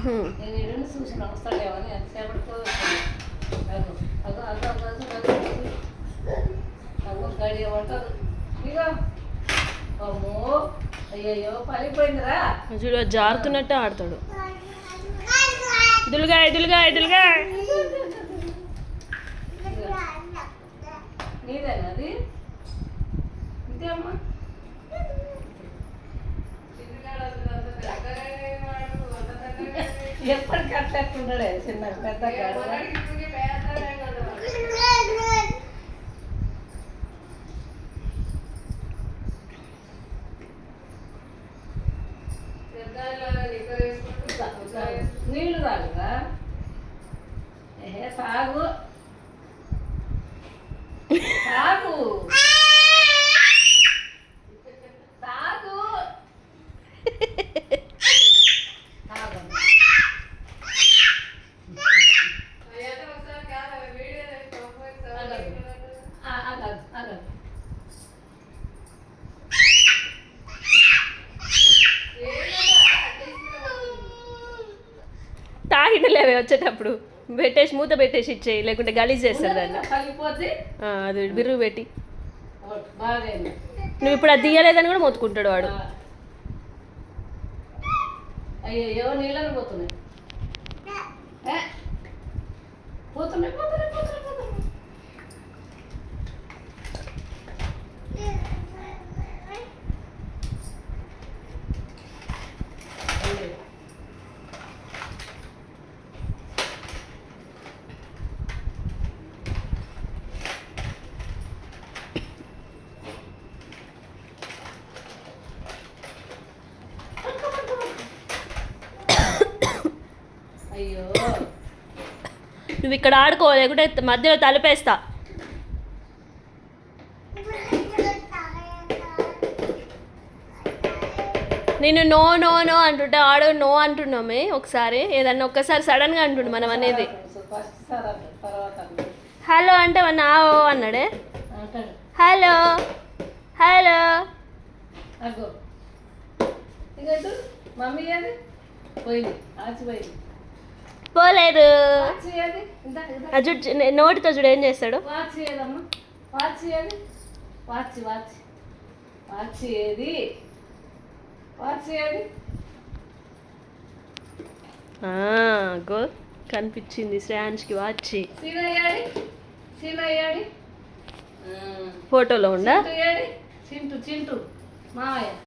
నేను చూసిన వస్తాడేమని ఎంతసేపటితో గడి ఏమంటారు ఇక అమ్మో అయ్యయ్యో పలిపోయిందిరా చూడు జారుతున్నట్టే ఆడతాడు. దులుగా దులుగా దులుగా నీదేనా అది ఇంతే అమ్మా ఎప్పటికీ అట్లా ఎట్లుంటాడే చిన్న పెద్ద నీళ్ళు తాగుదా ఏ తాగు తాగు తాగు తాగినలేవే వచ్చేటప్పుడు పెట్టేసి మూత పెట్టేసి ఇచ్చేయి, లేకుంటే గలీజ్ చేస్తారు దాన్ని. అది బిర్రు పెట్టి నువ్వు ఇప్పుడు అది తీయలేదని కూడా మొత్తుకుంటాడు వాడు. అయ్యో నీళ్ళని పోతున్నాయి పోతున్నాయి పోతున్నాయి పోతున్నాయి పోతున్నాయి. అయ్యో నువ్వు ఇక్కడ ఆడుకో, లేకుంటే మధ్యలో తలుపేస్తా. నేను నో నో నో అంటుంటే ఆడు నో అంటున్నామే. ఒకసారి ఏదన్నా ఒక్కసారి సడన్గా అంటుండు మనం అనేది. హలో అంటే మన ఓ అన్నాడే. హలో హలో మమ్మీ అది పోయింది ఆచిపోయింది పోలేదు. నోటితో చూడు ఏం చేస్తాడు. వాచ్ ఏదమ్మా వాచ్ ఏది వాచ్ వాచ్ వాచ్ ఏది వాచ్ ఏది గో కనిపించింది శ్రేయాన్స్కి వాచి. సీనయ్యాడి ఫోటోలో ఉందా చింటూ మావయ్య